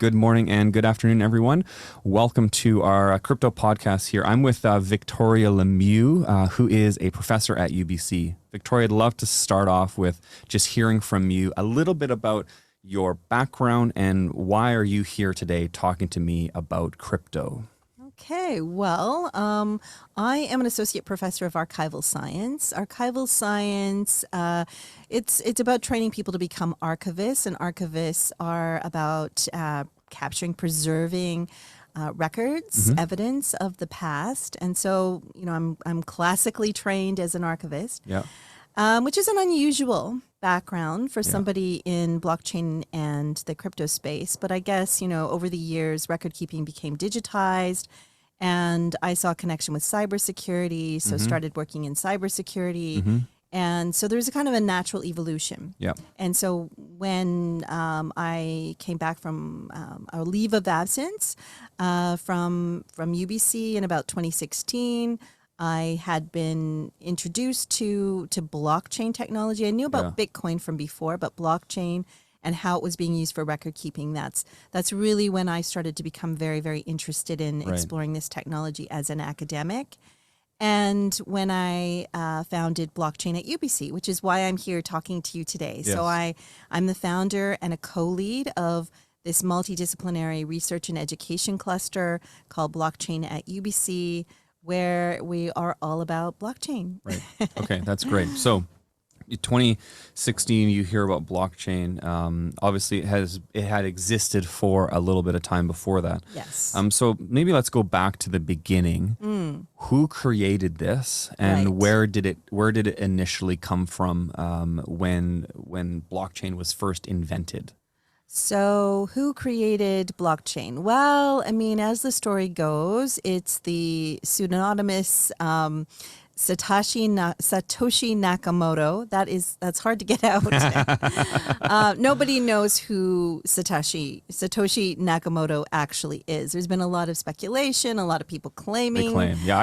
Good morning and good afternoon, everyone. Welcome to our crypto podcast here. I'm with Victoria Lemieux, who is a professor at UBC. Victoria, I'd love to start off with just hearing from you a little bit about your background and why are you here today talking to me about crypto? Okay, well, I am an associate professor of archival science. Archival science, it's about training people to become archivists, and archivists are about capturing, preserving records, evidence of the past. And so, you know, I'm classically trained as an archivist. Yeah. Which is an unusual background for somebody in blockchain and the crypto space. But I guess, you know, over the years, record keeping became digitized and I saw a connection with cybersecurity. So started working in cybersecurity. And so there's a kind of a natural evolution. Yeah. And so when I came back from a leave of absence from UBC in about 2016, I had been introduced to blockchain technology. I knew about Bitcoin from before, but blockchain and how it was being used for record keeping, that's really when I started to become very, very interested in exploring this technology as an academic. And when I founded blockchain at UBC, which is why I'm here talking to you today. Yes. So I'm the founder and a co-lead of this multidisciplinary research and education cluster called Blockchain at UBC, where we are all about blockchain. Right. Okay, that's great. So 2016, you hear about blockchain. Obviously, it had existed for a little bit of time before that. Yes. So maybe let's go back to the beginning. Who created this, and where did it initially come from when blockchain was first invented? So who created blockchain? Well, I mean, as the story goes, it's the pseudonymous Satoshi Nakamoto. That's hard to get out. Nobody knows who Satoshi Nakamoto actually is. There's been a lot of speculation, a lot of people claiming. They claim. Yeah,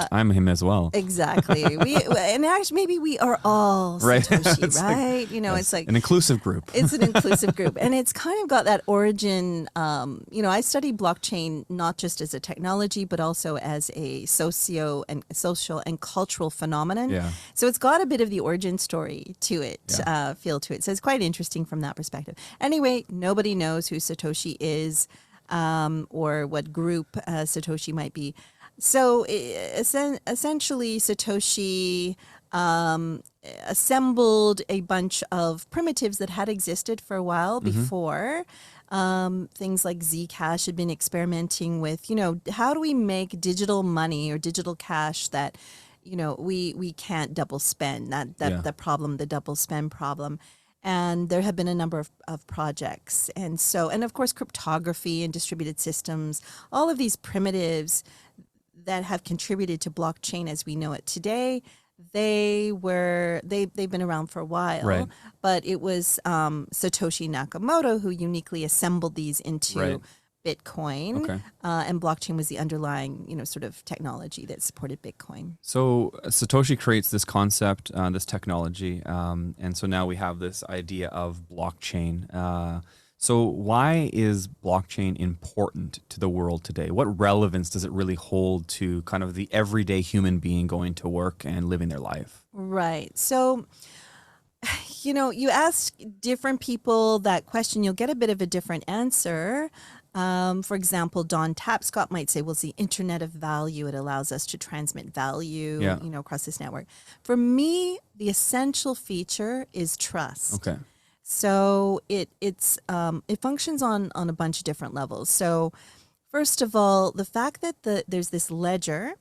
I'm him as well. Exactly. And actually, maybe we are all Satoshi, right? Like, you know, it's like an inclusive group. It's an inclusive group, and it's kind of got that origin. You know, I study blockchain not just as a technology, but also as a social and cultural phenomenon. Yeah. So it's got a bit of the origin story to it, feel to it. So it's quite interesting from that perspective. Anyway, nobody knows who Satoshi is or what group Satoshi might be. So essentially, Satoshi assembled a bunch of primitives that had existed for a while before. Things like Zcash had been experimenting with, you know, how do we make digital money or digital cash that, you know, we can't double spend, the problem, the double spend problem. And there have been a number of projects. And so, and of course, cryptography and distributed systems, all of these primitives that have contributed to blockchain as we know it today, they've been around for a while, but it was Satoshi Nakamoto who uniquely assembled these into Bitcoin, and blockchain was the underlying, you know, sort of technology that supported Bitcoin. So Satoshi creates this concept, this technology, and so now we have this idea of blockchain. So why is blockchain important to the world today? What relevance does it really hold to kind of the everyday human being going to work and living their life? Right. So, you know, you ask different people that question, you'll get a bit of a different answer. For example, Don Tapscott might say, well, it's the internet of value. It allows us to transmit value, you know, across this network. For me, the essential feature is trust. Okay. So it functions on a bunch of different levels. So first of all, the fact that there's this ledger,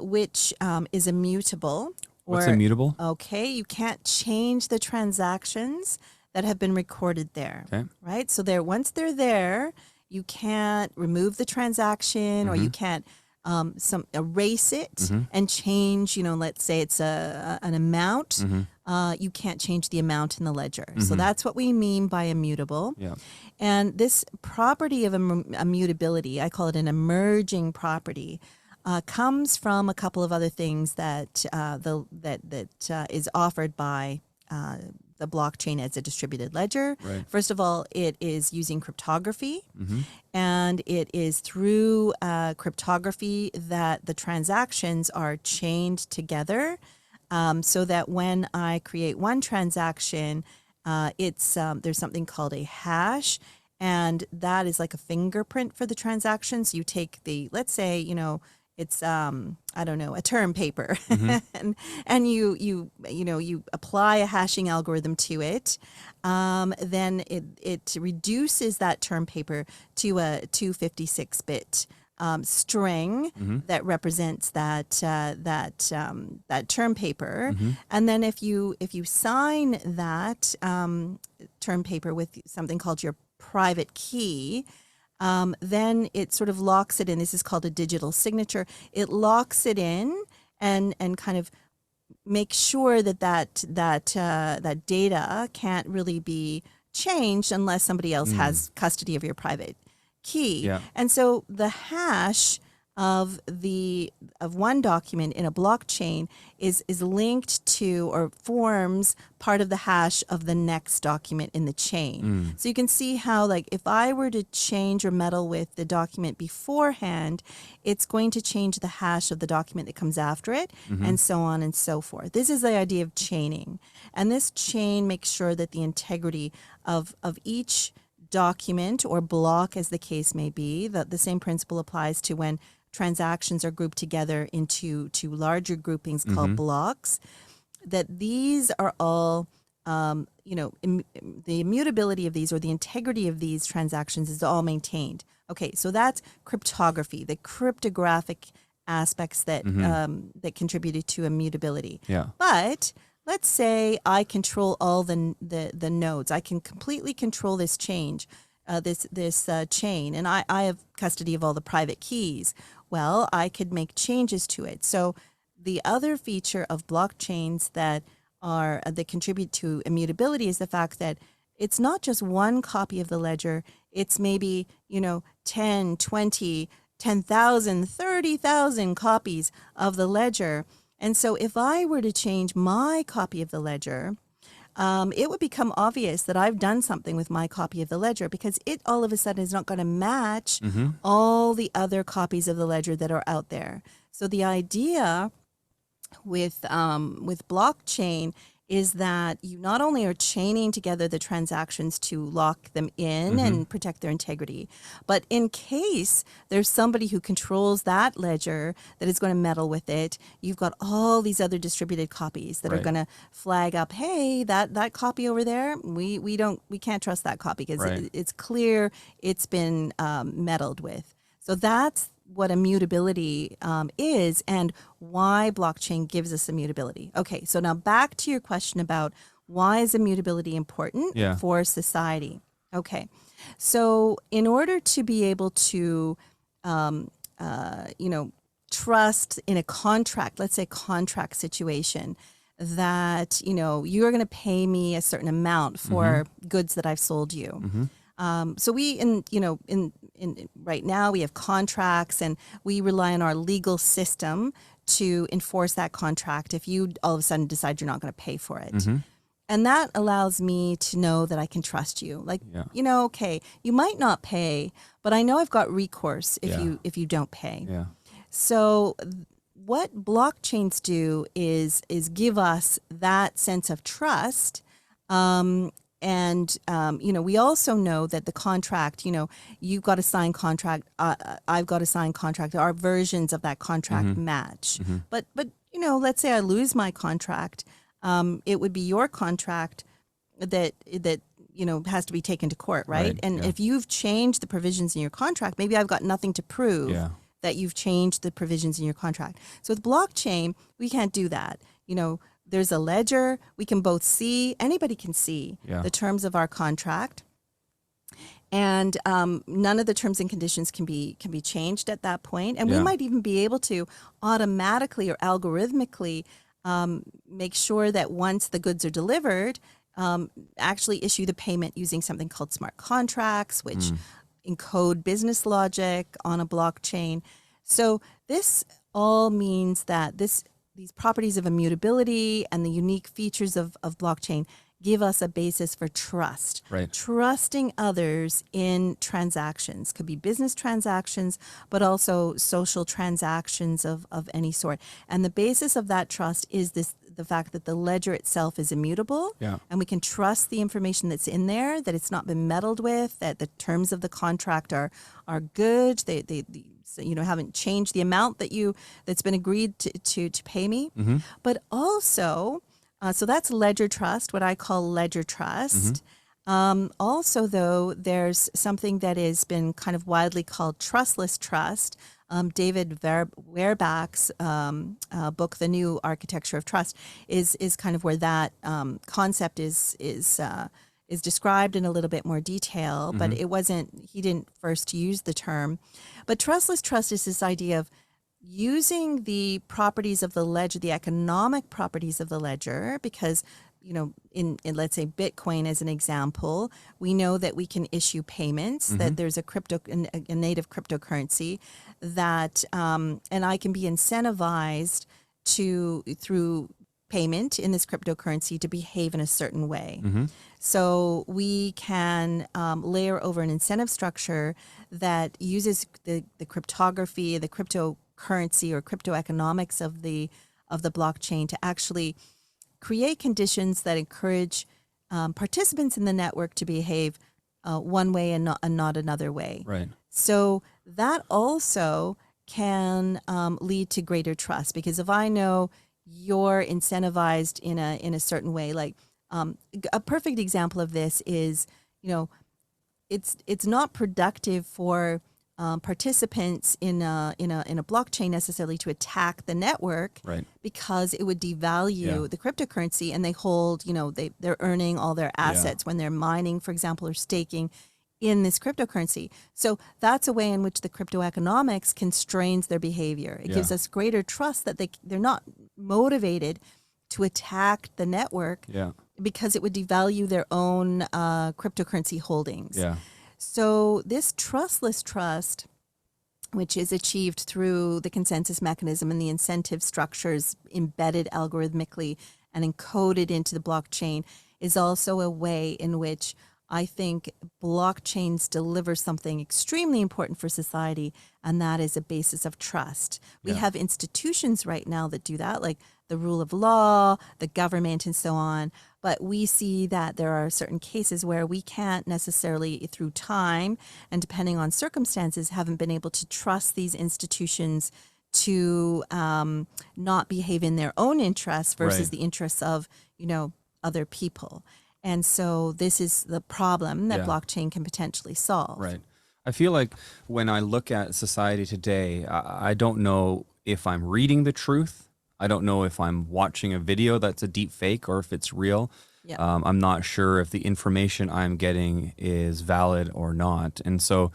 which is immutable. What's immutable? Okay, you can't change the transactions that have been recorded there. Okay. Right? So once they're there, you can't remove the transaction or you can't erase it and change, you know, let's say it's an amount. You can't change the amount in the ledger. So that's what we mean by immutable. Yeah. And this property of immutability, I call it an emerging property, comes from a couple of other things that is offered by the blockchain as a distributed ledger. Right. First of all, it is using cryptography, and it is through cryptography that the transactions are chained together, so that when I create one transaction, there's something called a hash, and that is like a fingerprint for the transaction. So you take let's say, it's I don't know, a term paper, and you apply a hashing algorithm to it, then it reduces that term paper to a 256-bit string that represents that term paper, and then if you sign that term paper with something called your private key, then it sort of locks it in. This is called a digital signature. It locks it in and kind of makes sure that data can't really be changed unless somebody else has custody of your private key. Yeah. And so the hash of one document in a blockchain is linked to or forms part of the hash of the next document in the chain. So you can see how, like, if I were to change or meddle with the document beforehand, it's going to change the hash of the document that comes after it, and so on and so forth. This is the idea of chaining, and this chain makes sure that the integrity of each document or block, as the case may be, that the same principle applies to when transactions are grouped together into larger groupings called blocks, that these are all, the immutability of these, or the integrity of these transactions, is all maintained. Okay, so that's cryptography, the cryptographic aspects that that contributed to immutability. Yeah. But let's say I control all the nodes. I can completely control this chain, and I have custody of all the private keys. Well, I could make changes to it. So the other feature of blockchains that contribute to immutability is the fact that it's not just one copy of the ledger. It's maybe 10, 20, 10,000, 30,000 copies of the ledger. And so if I were to change my copy of the ledger, it would become obvious that I've done something with my copy of the ledger, because it all of a sudden is not going to match all the other copies of the ledger that are out there. So the idea with blockchain is that you not only are chaining together the transactions to lock them in and protect their integrity, but in case there's somebody who controls that ledger that is going to meddle with it, you've got all these other distributed copies that are going to flag up, hey, that copy over there, we can't trust that copy because it's clear it's been meddled with. So that's what immutability is, and why blockchain gives us immutability. Okay, so now back to your question about why is immutability important for society. Okay, so in order to be able to, trust in a contract, let's say contract situation, that you're going to pay me a certain amount for goods that I've sold you. So we, right now we have contracts, and we rely on our legal system to enforce that contract if you all of a sudden decide you're not going to pay for it. And that allows me to know that I can trust you. Like, okay, you might not pay, but I know I've got recourse if you don't pay. Yeah. So what blockchains do is give us that sense of trust. And we also know that the contract, you've got a signed contract, I've got a signed contract, our versions of that contract match. But let's say I lose my contract, it would be your contract that has to be taken to court, right? And if you've changed the provisions in your contract, maybe I've got nothing to prove that you've changed the provisions in your contract. So with blockchain, we can't do that. There's a ledger. We can both see, anybody can see the terms of our contract. And none of the terms and conditions can be changed at that point. And we might even be able to automatically or algorithmically make sure that once the goods are delivered, actually issue the payment using something called smart contracts, which encode business logic on a blockchain. So this all means that these properties of immutability and the unique features of blockchain give us a basis for trust. Right. Trusting others in transactions. Could be business transactions, but also social transactions of any sort. And the basis of that trust is the fact that the ledger itself is immutable, and we can trust the information that's in there, that it's not been meddled with, that the terms of the contract are good, they haven't changed the amount that's been agreed to pay me. But also, so that's ledger trust, what I call ledger trust. Also, though, there's something that has been kind of widely called trustless trust. David Werbach's book, The New Architecture of Trust, is kind of where that concept is described in a little bit more detail. But he didn't first use the term. But trustless trust is this idea of using the properties of the ledger, the economic properties of the ledger, because in let's say Bitcoin as an example, we know that we can issue payments, that there's a native cryptocurrency that, and I can be incentivized through payment in this cryptocurrency to behave in a certain way. So we can layer over an incentive structure that uses the cryptography, the cryptocurrency or crypto economics of the blockchain to actually create conditions that encourage participants in the network to behave one way and not another way. Right. So that also can lead to greater trust, because if I know you're incentivized in a certain way, like a perfect example of this is, it's not productive for participants in a blockchain necessarily to attack the network, right, because it would devalue the cryptocurrency, and they hold, they're earning all their assets when they're mining, for example, or staking in this cryptocurrency. So that's a way in which the crypto economics constrains their behavior. It gives us greater trust that they're not motivated to attack the network because it would devalue their own cryptocurrency holdings. So this trustless trust, which is achieved through the consensus mechanism and the incentive structures embedded algorithmically and encoded into the blockchain, is also a way in which I think blockchains deliver something extremely important for society, and that is a basis of trust. We have institutions right now that do that, like the rule of law, the government, and so on. But we see that there are certain cases where we can't necessarily, through time and depending on circumstances, haven't been able to trust these institutions to not behave in their own interests versus the interests of, other people. And so this is the problem that blockchain can potentially solve. Right. I feel like when I look at society today, I don't know if I'm reading the truth. I don't know if I'm watching a video that's a deep fake or if it's real. I'm not sure if the information I'm getting is valid or not. And so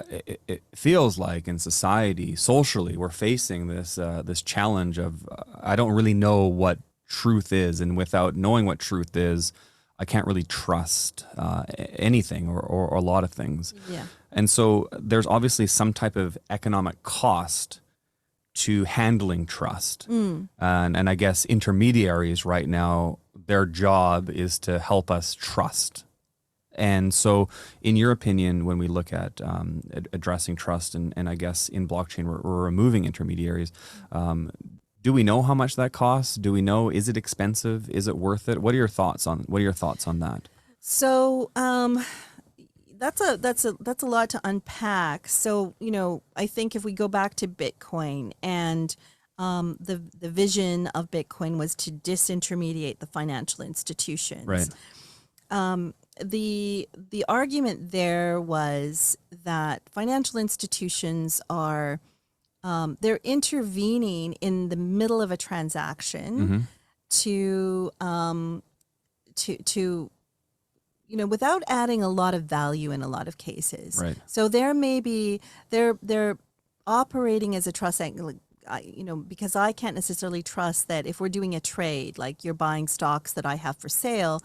it feels like in society, socially, we're facing this challenge of I don't really know what truth is, and without knowing what truth is, I can't really trust anything or a lot of things. And so there's obviously some type of economic cost to handling trust. And I guess intermediaries right now, their job is to help us trust. And so in your opinion, when we look at addressing trust and I guess in blockchain, we're removing intermediaries, do we know how much that costs? Do we know, is it expensive? Is it worth it? What are your thoughts on that? So that's a lot to unpack. So, I think if we go back to Bitcoin, and the vision of Bitcoin was to disintermediate the financial institutions. Right. The argument there was that financial institutions are they're intervening in the middle of a transaction to without adding a lot of value in a lot of cases. Right. So there may be they're operating as a trust, because I can't necessarily trust that if we're doing a trade, like you're buying stocks that I have for sale,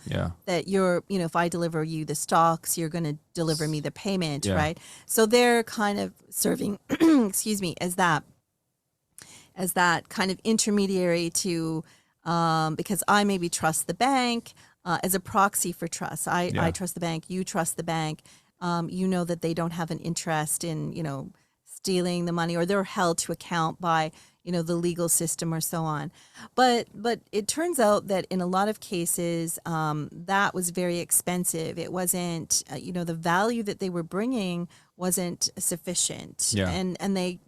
that you're, if I deliver you the stocks, you're going to deliver me the payment, right? So they're kind of serving, excuse me, as that kind of intermediary to because I maybe trust the bank as a proxy for trust. I trust the bank. You trust the bank. You know that they don't have an interest in, stealing the money, or they're held to account by, the legal system or so on. But it turns out that in a lot of cases, that was very expensive. It wasn't, the value that they were bringing wasn't sufficient. Yeah. And they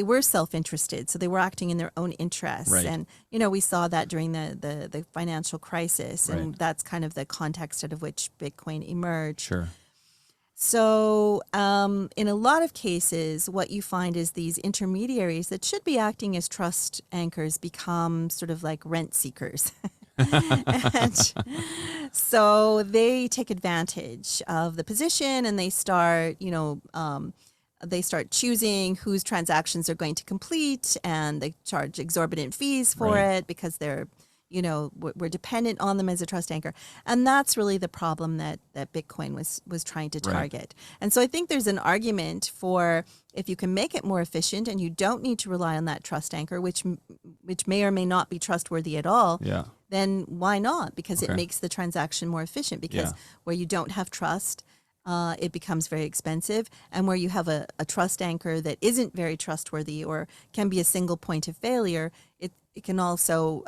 were self-interested, so they were acting in their own interests. Right. And, we saw that during the financial crisis, and Right. that's kind of the context out of which Bitcoin emerged. Sure. So in a lot of cases, what you find is these intermediaries that should be acting as trust anchors become sort of like rent seekers. And so they take advantage of the position, and they start, choosing whose transactions they're going to complete, and they charge exorbitant fees for Right. it because they're, we're dependent on them as a trust anchor. And that's really the problem that Bitcoin was trying to target. Right. And so I think there's an argument for, if you can make it more efficient and you don't need to rely on that trust anchor, which may or may not be trustworthy at all, then why not? Because it makes the transaction more efficient. Because where you don't have trust, it becomes very expensive. And where you have a trust anchor that isn't very trustworthy or can be a single point of failure, it can also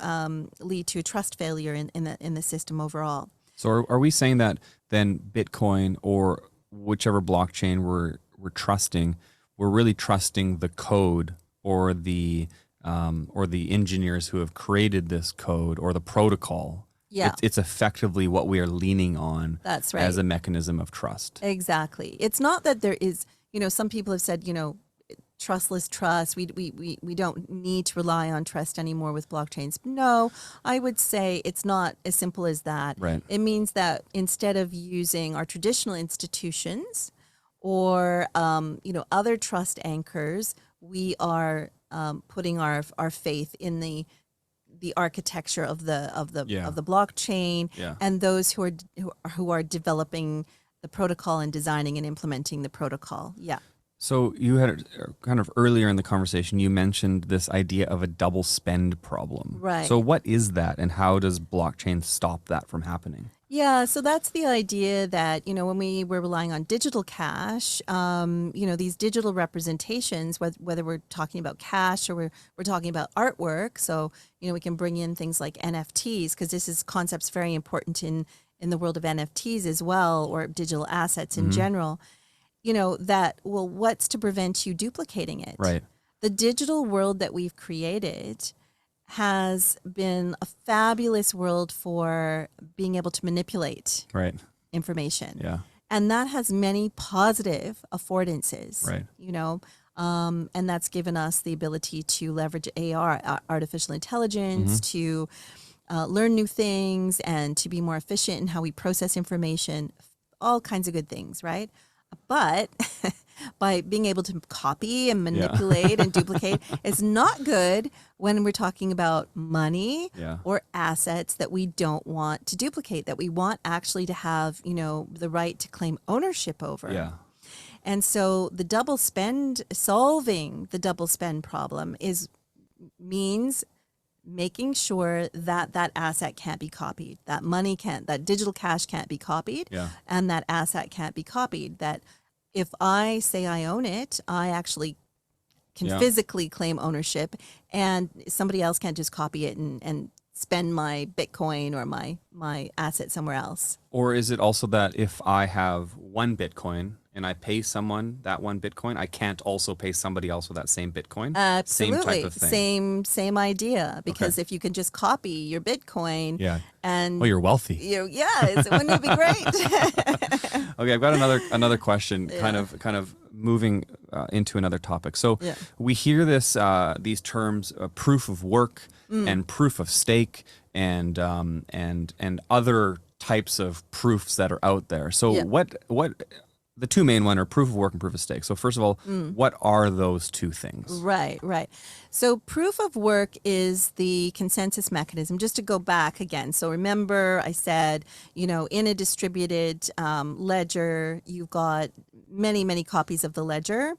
lead to trust failure in the system overall. So are we saying that then Bitcoin, or whichever blockchain we're trusting, we're really trusting the code or the engineers who have created this code or the protocol? Yeah. It's effectively what we are leaning on. That's right. As a mechanism of trust. Exactly. It's not that there is, some people have said, trustless trust. We don't need to rely on trust anymore with blockchains. No, I would say it's not as simple as that. Right. It means that instead of using our traditional institutions or other trust anchors, we are putting our faith in the architecture of the blockchain and those who are developing the protocol and designing and implementing the protocol. Yeah. So you had kind of earlier in the conversation, you mentioned this idea of a double spend problem. Right. So what is that, and how does blockchain stop that from happening? Yeah, so that's the idea that, when we were relying on digital cash, these digital representations, whether we're talking about cash or we're talking about artwork, so, we can bring in things like NFTs, because this is concepts very important in the world of NFTs as well, or digital assets in general. What's to prevent you duplicating it? Right. The digital world that we've created has been a fabulous world for being able to manipulate information. Yeah. And that has many positive affordances. Right. And that's given us the ability to leverage artificial intelligence, to learn new things, and to be more efficient in how we process information, all kinds of good things, right? But by being able to copy and manipulate and duplicate, it's not good when we're talking about money or assets that we don't want to duplicate, that we want actually to have, the right to claim ownership over. Yeah. And so solving the double spend problem means making sure that asset can't be copied, that digital cash can't be copied, and that asset can't be copied. That if I say I own it, I actually can physically claim ownership, and somebody else can't just copy it and spend my Bitcoin or my asset somewhere else. Or is it also that if I have one Bitcoin and I pay someone that one Bitcoin, I can't also pay somebody else with that same Bitcoin? Absolutely. Same type of thing. Same idea. Because if you can just copy your Bitcoin and you're wealthy. Wouldn't it be great? Okay, I've got another question, kind of moving into another topic. So we hear these terms, proof of work and proof of stake, and other types of proofs that are out there. So what the two main one are proof of work and proof of stake. So first of all, what are those two things? Right. So proof of work is the consensus mechanism. Just to go back again. So remember I said, in a distributed ledger, you've got many, many copies of the ledger.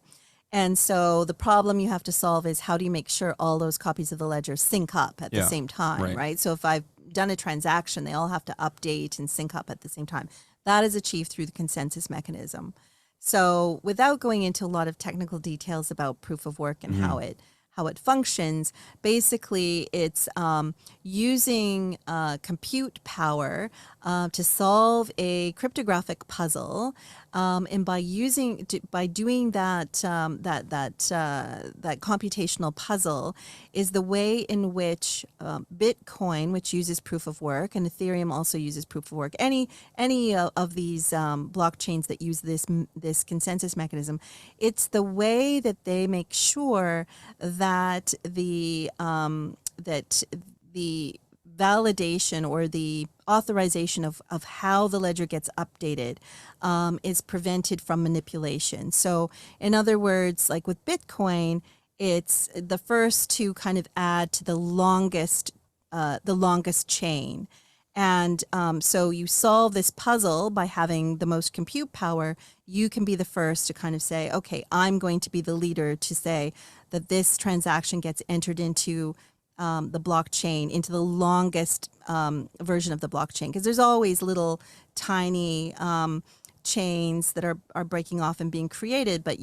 And so the problem you have to solve is how do you make sure all those copies of the ledger sync up at the same time, right? So if I've done a transaction, they all have to update and sync up at the same time. That is achieved through the consensus mechanism. So without going into a lot of technical details about proof of work and how it functions, basically it's using compute power to solve a cryptographic puzzle, and by doing that computational puzzle is the way in which Bitcoin, which uses proof of work, and Ethereum also uses proof of work. Any of these blockchains that use this consensus mechanism, it's the way that they make sure that the validation or the authorization of how the ledger gets updated is prevented from manipulation. So in other words, like with Bitcoin, it's the first to kind of add to the longest chain. And so you solve this puzzle by having the most compute power. You can be the first to kind of say, okay, I'm going to be the leader to say that this transaction gets entered into the blockchain, into the longest version of the blockchain, because there's always little tiny chains that are breaking off and being created. But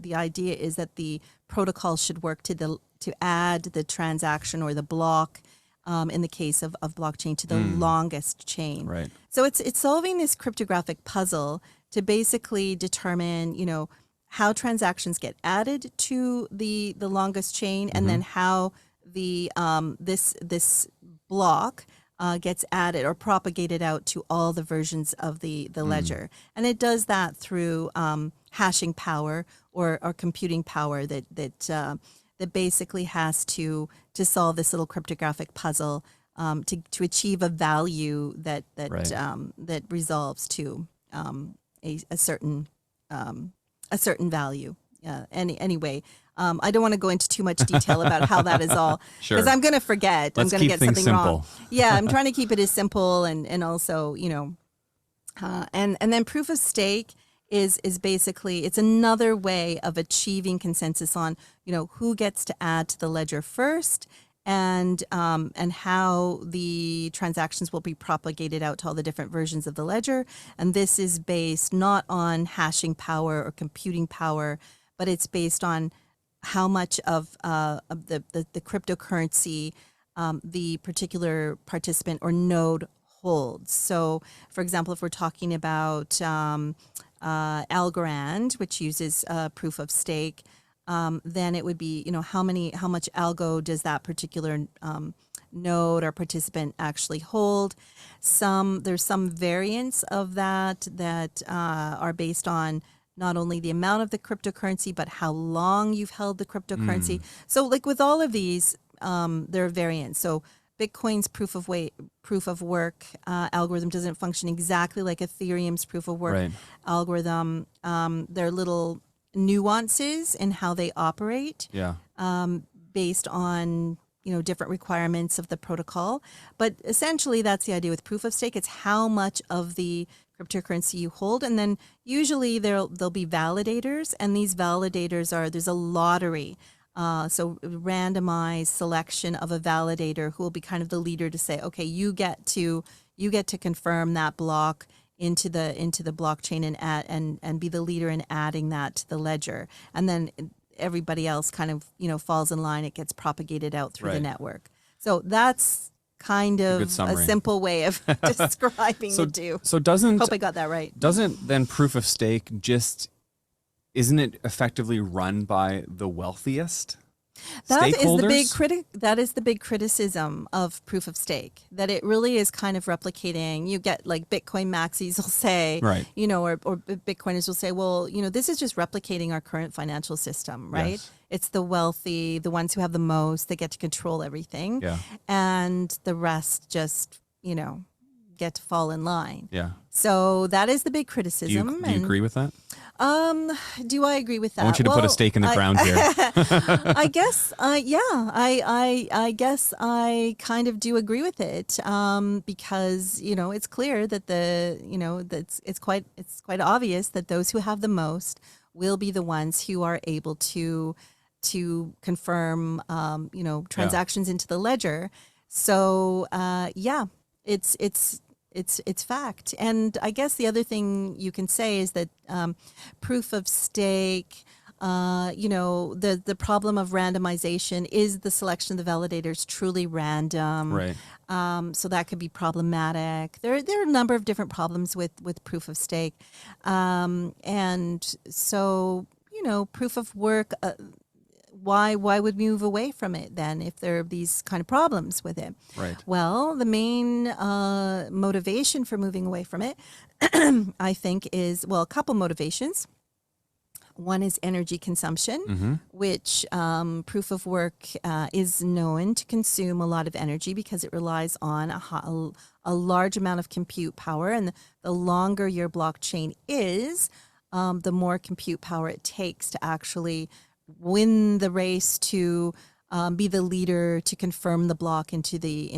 the idea is that the protocol should work to add the transaction or the block, in the case of blockchain, to the longest chain. Right. So it's solving this cryptographic puzzle to basically determine, how transactions get added to the longest chain, and then how the this block gets added or propagated out to all the versions of the ledger. And it does that through hashing power or computing power that basically has to solve this little cryptographic puzzle to achieve a value that resolves to a certain value. Anyway, I don't want to go into too much detail about how that is all, because I'm going to forget. I'm going to get something wrong. Yeah, I'm trying to keep it as simple and also, and then proof of stake is basically, it's another way of achieving consensus on, who gets to add to the ledger first, and how the transactions will be propagated out to all the different versions of the ledger. And this is based not on hashing power or computing power, but it's based on how much of the cryptocurrency the particular participant or node holds. So, for example, if we're talking about Algorand, which uses proof of stake, then it would be, how much algo does that particular node or participant actually hold? There's some variants of that are based on not only the amount of the cryptocurrency, but how long you've held the cryptocurrency. So like with all of these, there are variants. So Bitcoin's proof of work algorithm doesn't function exactly like Ethereum's proof of work algorithm. There are little nuances in how they operate based on different requirements of the protocol. But essentially that's the idea with proof of stake. It's how much of the cryptocurrency you hold, and then usually there'll be validators, and these validators there's a lottery. So randomized selection of a validator who will be kind of the leader to say, okay, you get to confirm that block into the blockchain and be the leader in adding that to the ledger. And then everybody else kind of, falls in line. It gets propagated out through the network. So that's kind of a simple way of describing it too. So hope I got that right. Doesn't then proof of stake isn't it effectively run by the wealthiest stakeholders? That is the big criticism of proof of stake, that it really is kind of replicating. You get like Bitcoin maxis will say, or Bitcoiners will say, well, this is just replicating our current financial system, right? Yes. It's the wealthy, the ones who have the most, they get to control everything. Yeah. And the rest just, get to fall in line. Yeah. So that is the big criticism. Do you agree with that? Do I agree with that? I want you to put a stake in the ground here. I guess, I guess I kind of do agree with it, because it's clear that it's quite obvious that those who have the most will be the ones who are able to confirm, transactions into the ledger. So it's fact. And I guess the other thing you can say is that proof of stake, the problem of randomization is the selection of the validators truly random. Right. So that could be problematic. There are a number of different problems with proof of stake. And so, proof of work, why would we move away from it then if there are these kind of problems with it? Right. Well, the main motivation for moving away from it, I think, is, a couple motivations. One is energy consumption, which proof of work is known to consume a lot of energy because it relies on a large amount of compute power. And the longer your blockchain is, the more compute power it takes to actually win the race to be the leader to confirm the block into the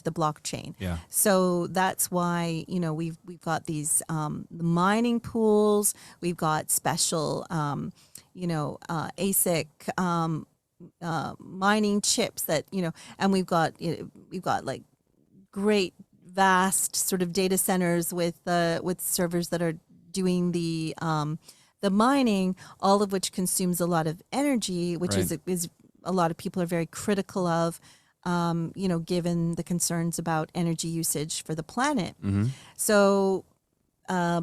blockchain. Yeah. So that's why we've got these mining pools. We've got special ASIC mining chips that and we've got like great vast sort of data centers with servers that are doing the mining, all of which consumes a lot of energy, which Right. is a lot of people are very critical of, given the concerns about energy usage for the planet. So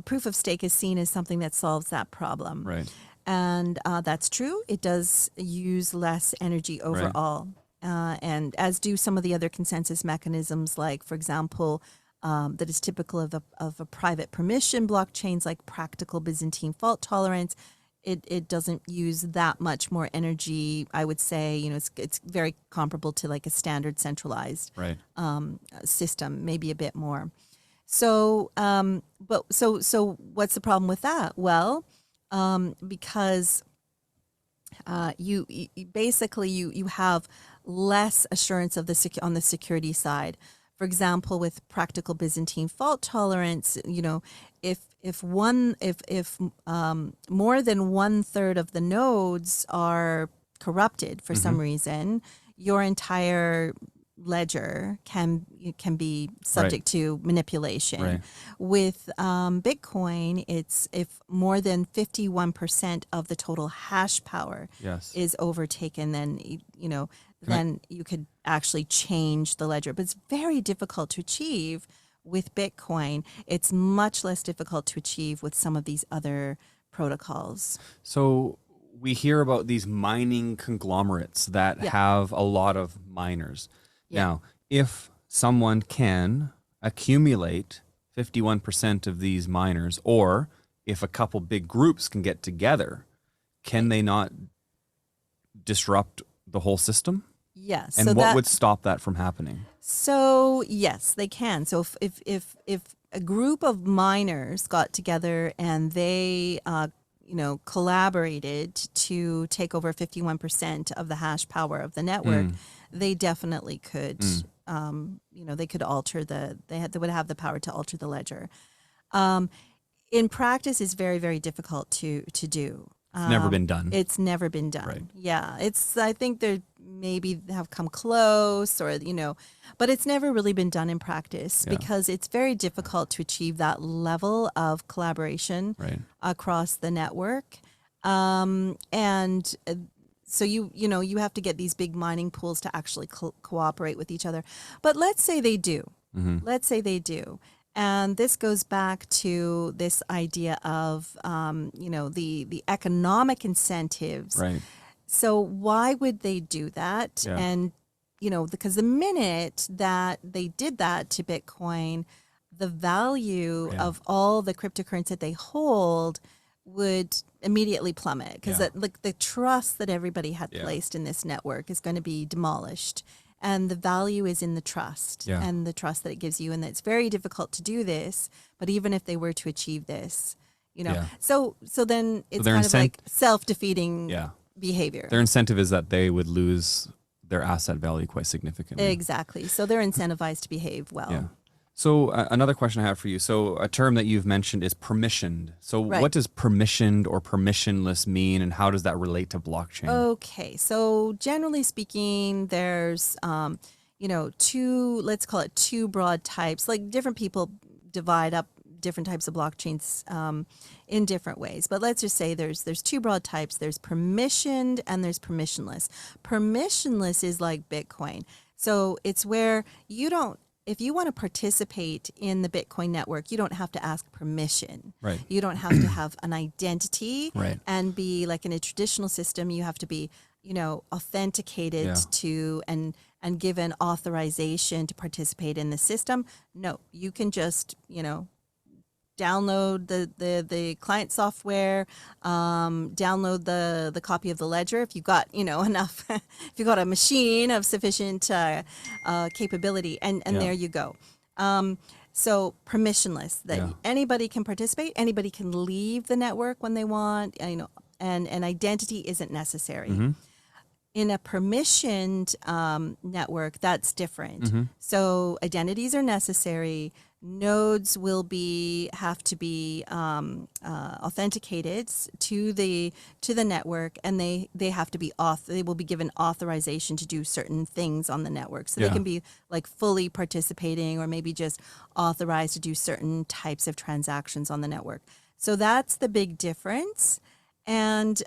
proof of stake is seen as something that solves that problem. Right. And that's true. It does use less energy overall. And as do some of the other consensus mechanisms, like, for example, that is typical of a private permission blockchains like practical Byzantine fault tolerance. It doesn't use that much more energy. I would say, it's very comparable to like a standard centralized Right. system, maybe a bit more. So, so what's the problem with that? Well, because you basically you have less assurance of on the security side. For example, with practical Byzantine fault tolerance, if more than 1/3 of the nodes are corrupted for some reason, your entire ledger can be subject to manipulation. Right. With Bitcoin, it's if more than 51% of the total hash power Yes. is overtaken, then then you could actually change the ledger. But it's very difficult to achieve with Bitcoin. It's much less difficult to achieve with some of these other protocols. So we hear about these mining conglomerates that have a lot of miners. Yeah. Now, if someone can accumulate 51% of these miners, or if a couple big groups can get together, can they not disrupt the whole system? Yes. And so what would stop that from happening? So yes, they can. So if a group of miners got together and they collaborated to take over 51% of the hash power of the network, they definitely could. They could alter they would have the power to alter the ledger. In practice, it's very, very difficult to do. It's never been done. It's never been done. Right. Yeah. I think they maybe have come close but it's never really been done in practice because it's very difficult to achieve that level of collaboration across the network. So you have to get these big mining pools to actually cooperate with each other. But let's say they do. Let's say they do. And this goes back to this idea of, the economic incentives. Right. So why would they do that? Yeah. And, because the minute that they did that to Bitcoin, the value of all the cryptocurrency that they hold would immediately plummet because the trust that everybody had placed in this network is going to be demolished. And the value is in the trust and the trust that it gives you. And it's very difficult to do this. But even if they were to achieve this, so then it's kind of like self-defeating behavior. Their incentive is that they would lose their asset value quite significantly. Exactly. So they're incentivized to behave well. Yeah. So another question I have for you. So a term that you've mentioned is permissioned. So Right. what does permissioned or permissionless mean, and how does that relate to blockchain? Okay, so generally speaking, there's two, let's call it two broad types. Like different people divide up different types of blockchains in different ways. But let's just say there's two broad types. There's permissioned and there's permissionless. Permissionless is like Bitcoin. So it's where you don't, if you want to participate in the Bitcoin network, you don't have to ask permission. Right. You don't have to have an identity Right. and be like in a traditional system. You have to be, authenticated Yeah. to and given authorization to participate in the system. No, you can just, download the client software, download the copy of the ledger if you've got enough, if you've got a machine of sufficient capability, and Yeah. there you go. So permissionless, that Yeah. anybody can participate, anybody can leave the network when they want, and identity isn't necessary. Mm-hmm. In a permissioned network, that's different. Mm-hmm. So identities are necessary. Nodes will have to be authenticated to the network, and they have to be they will be given authorization to do certain things on the network. So Yeah. they can be like fully participating, or maybe just authorized to do certain types of transactions on the network. So that's the big difference. And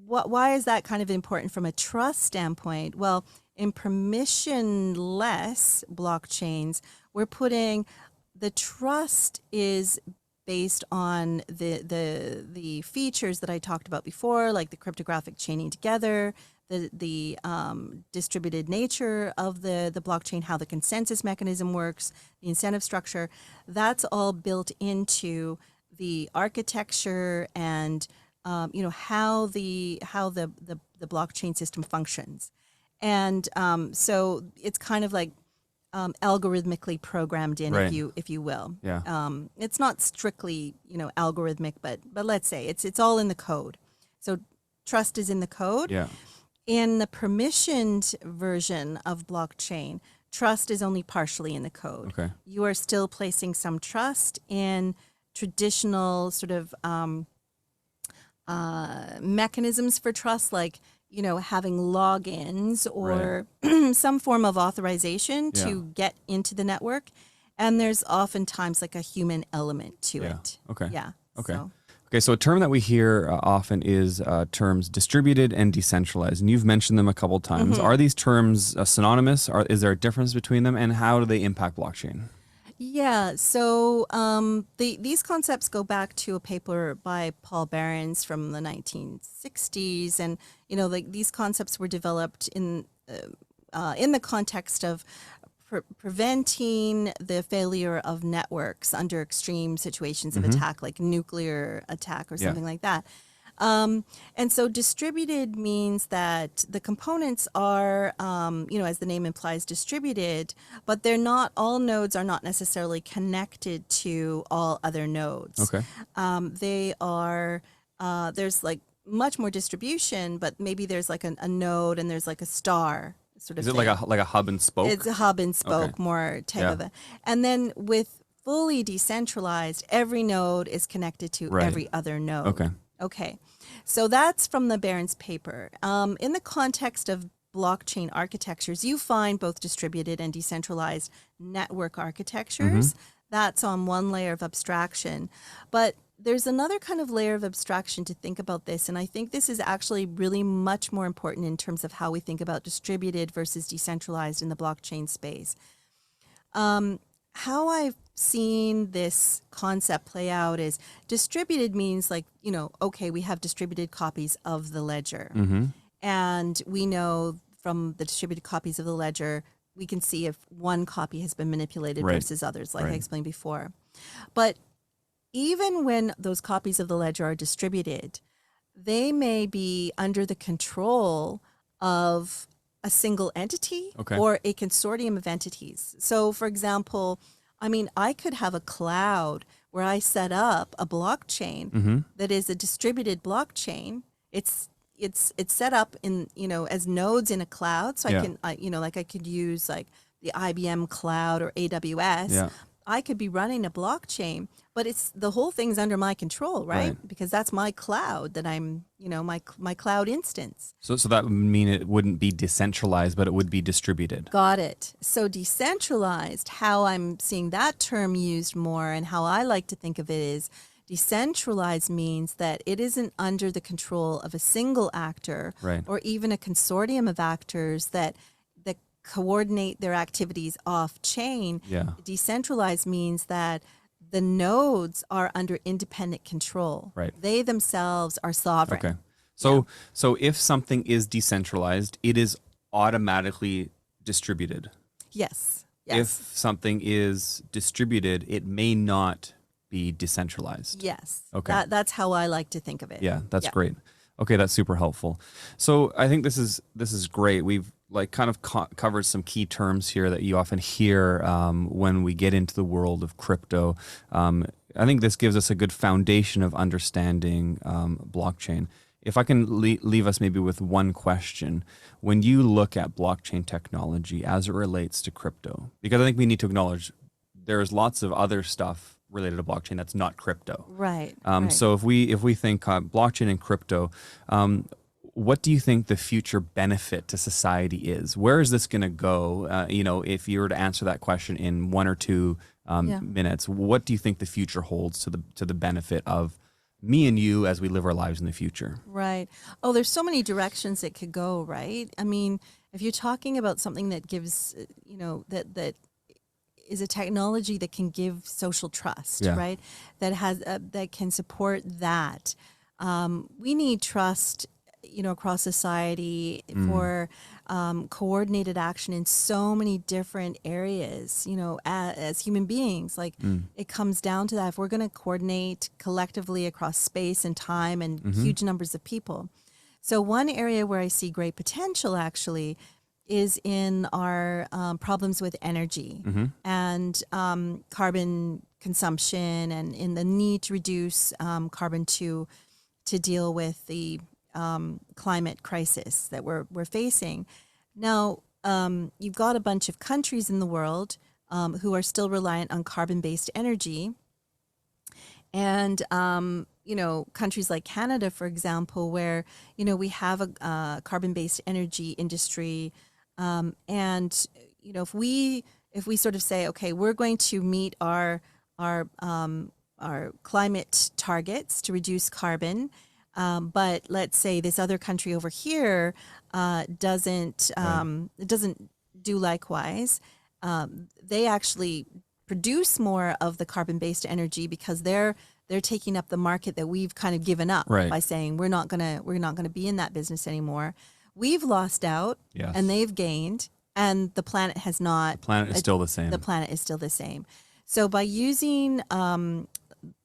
why is that kind of important from a trust standpoint? Well, in permissionless blockchains, we're putting the trust is based on the features that I talked about before, like the cryptographic chaining together, the distributed nature of the blockchain, how the consensus mechanism works, the incentive structure. That's all built into the architecture and how the blockchain system functions. And so it's kind of like algorithmically programmed in, Right. if you will. Yeah. It's not strictly algorithmic, but let's say it's all in the code. So trust is in the code. Yeah. In the permissioned version of blockchain, trust is only partially in the code. Okay. You are still placing some trust in traditional sort of mechanisms for trust, like having logins or some form of authorization Yeah. to get into the network, and there's oftentimes like a human element to Yeah. it. Okay. Yeah. Okay. So, Okay, so a term that we hear often is terms distributed and decentralized, and you've mentioned them a couple times. Mm-hmm. Are these terms synonymous? Is there a difference between them, and how do they impact blockchain? yeah. So these concepts go back to a paper by Paul Behrens from the 1960s, and like these concepts were developed in the context of preventing the failure of networks under extreme situations of attack, like nuclear attack or something like that. And so distributed means that the components are, as the name implies, distributed, but all nodes are not necessarily connected to all other nodes. Okay. They are, there's like much more distribution, but maybe there's like a node and there's like a star sort of Is it thing. like a hub and spoke? It's a hub and spoke, Okay. more type Yeah. of it. And then with fully decentralized, every node is connected to Right. every other node. Okay. Okay. So that's from the Behrens paper. In the context of blockchain architectures, you find both distributed and decentralized network architectures. That's on one layer of abstraction. But there's another kind of layer of abstraction to think about this, and I think this is actually really much more important in terms of how we think about distributed versus decentralized in the blockchain space. How I've seen this concept play out is distributed means like, okay, we have distributed copies of the ledger. And we know from the distributed copies of the ledger, we can see if one copy has been manipulated Right. versus others, like I Right. explained before. But even when those copies of the ledger are distributed, they may be under the control of a single entity Okay. or a consortium of entities. So, for example, I could have a cloud where I set up a blockchain that is a distributed blockchain. It's set up in as nodes in a cloud, so Yeah. I can I could use like the IBM cloud or AWS, Yeah. I could be running a blockchain, but it's the whole thing's under my control, right? Because that's my cloud that I'm, my cloud instance. So that would mean it wouldn't be decentralized, but it would be distributed. Got it. So decentralized, how I'm seeing that term used more and how I like to think of it is decentralized means that it isn't under the control of a single actor Right. or even a consortium of actors that coordinate their activities off chain. Yeah. Decentralized means that the nodes are under independent control. Right. They themselves are sovereign. Okay. So if something is decentralized, it is automatically distributed. Yes. If something is distributed, it may not be decentralized. Yes. Okay. That's how I like to think of it. Yeah, that's great. Okay, that's super helpful. So I think this is great. We've kind of covered some key terms here that you often hear when we get into the world of crypto. I think this gives us a good foundation of understanding blockchain. If I can leave us maybe with one question, when you look at blockchain technology as it relates to crypto, because I think we need to acknowledge there's lots of other stuff related to blockchain that's not crypto. Right. So if we think blockchain and crypto, what do you think the future benefit to society is? Where is this going to go? If you were to answer that question in 1 or 2 minutes, what do you think the future holds to the benefit of me and you as we live our lives in the future? Right. Oh, there's so many directions it could go, right? I mean, if you're talking about something that gives, that is a technology that can give social trust, right? That has that can support that. We need trust, across society for coordinated action in so many different areas. As human beings, it comes down to that. If we're going to coordinate collectively across space and time and huge numbers of people. So one area where I see great potential actually is in our problems with energy and carbon consumption and in the need to reduce carbon to deal with the climate crisis that we're facing. Now, you've got a bunch of countries in the world who are still reliant on carbon-based energy. And, countries like Canada, for example, where, we have a carbon-based energy industry. And, if we sort of say, okay, we're going to meet our climate targets to reduce carbon, but let's say this other country over here doesn't do likewise. They actually produce more of the carbon-based energy because they're taking up the market that we've kind of given up by saying we're not gonna be in that business anymore. We've lost out, and they've gained, and the planet has not. The planet is still the same. The planet is still the same. So by using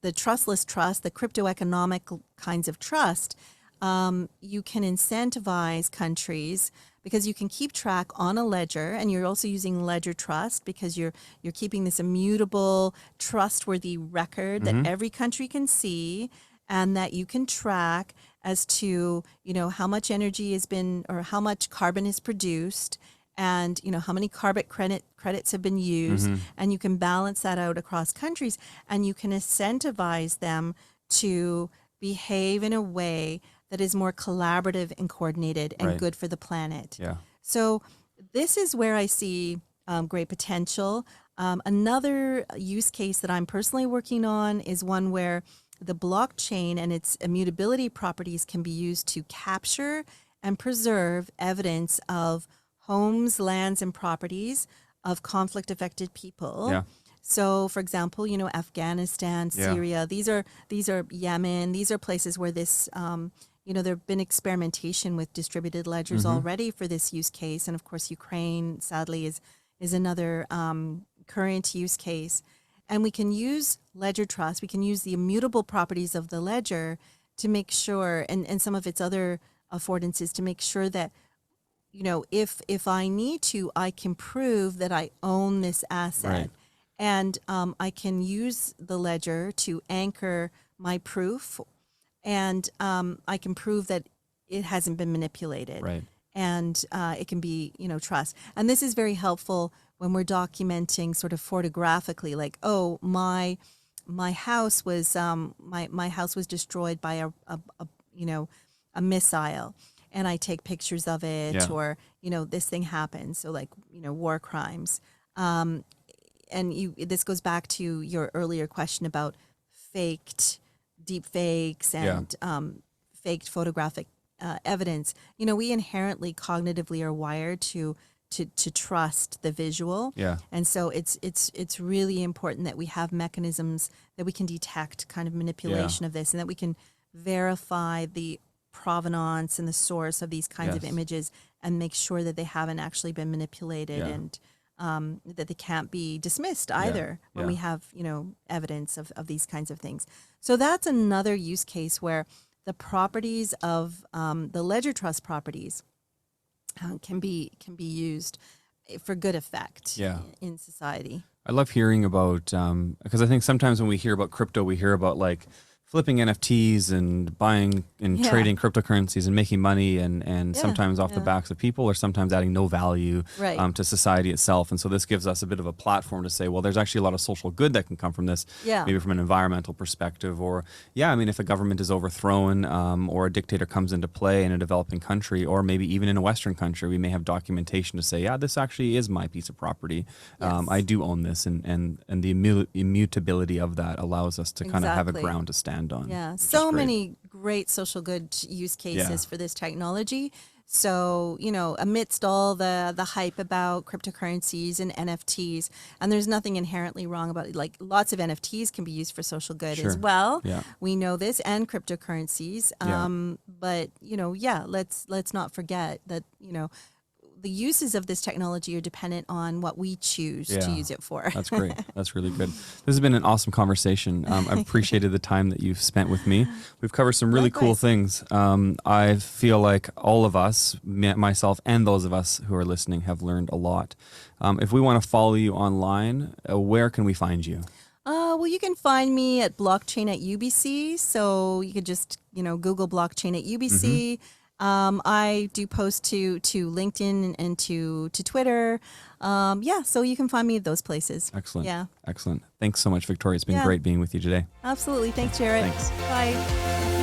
the trustless trust, the crypto economic kinds of trust, you can incentivize countries because you can keep track on a ledger, and you're also using ledger trust because you're keeping this immutable, trustworthy record that every country can see and that you can track as to, how much energy has been or how much carbon is produced and, how many carbon credits have been used. And you can balance that out across countries and you can incentivize them to behave in a way that is more collaborative and coordinated and good for the planet. Yeah. So this is where I see great potential. Another use case that I'm personally working on is one where the blockchain and its immutability properties can be used to capture and preserve evidence of homes, lands, and properties of conflict-affected people. Yeah. So, for example, Afghanistan, Syria, these are Yemen, these are places where this, there have been experimentation with distributed ledgers already for this use case. And of course, Ukraine, sadly, is another current use case. And we can use ledger trust, we can use the immutable properties of the ledger to make sure, and some of its other affordances to make sure that, if I need to, I can prove that I own this asset. Right. And I can use the ledger to anchor my proof, and I can prove that it hasn't been manipulated. Right. And it can be, trust. And this is very helpful when we're documenting sort of photographically, like, oh, my house was my house was destroyed by a missile, and I take pictures of it, Yeah. or this thing happened, so like war crimes. And this goes back to your earlier question about deep fakes and faked photographic evidence. We inherently cognitively are wired to trust the visual. Yeah. And so it's really important that we have mechanisms that we can detect kind of manipulation of this, and that we can verify the provenance and the source of these kinds of images, and make sure that they haven't actually been manipulated, and that they can't be dismissed either when we have, evidence of these kinds of things. So that's another use case where the properties of the ledger trust properties can be used for good effect in society. I love hearing about, because I think sometimes when we hear about crypto, we hear about like flipping NFTs and buying and trading cryptocurrencies and making money, and sometimes off the backs of people, or sometimes adding no value to society itself. And so this gives us a bit of a platform to say, well, there's actually a lot of social good that can come from this, maybe from an environmental perspective, or if a government is overthrown, or a dictator comes into play in a developing country, or maybe even in a Western country, we may have documentation to say, this actually is my piece of property. I do own this, and the immutability of that allows us to kind of have a ground to stand on. Yeah, so many great social good use cases for this technology. So, amidst all the hype about cryptocurrencies and NFTs, and there's nothing inherently wrong about it. Like, lots of NFTs can be used for social good as well. Yeah. We know this, and cryptocurrencies. But, let's not forget that, the uses of this technology are dependent on what we choose to use it for. That's great. That's really good. This has been an awesome conversation. I've appreciated the time that you've spent with me. We've covered some really cool things. I feel like all of us, myself and those of us who are listening, have learned a lot. If we want to follow you online, where can we find you? Well, you can find me at blockchain at UBC. So you could just, Google blockchain at UBC. Mm-hmm. I do post to LinkedIn and to Twitter. So you can find me at those places. Excellent. Yeah. Excellent. Thanks so much, Victoria. It's been great being with you today. Absolutely. Thanks, Jared. Thanks. Bye.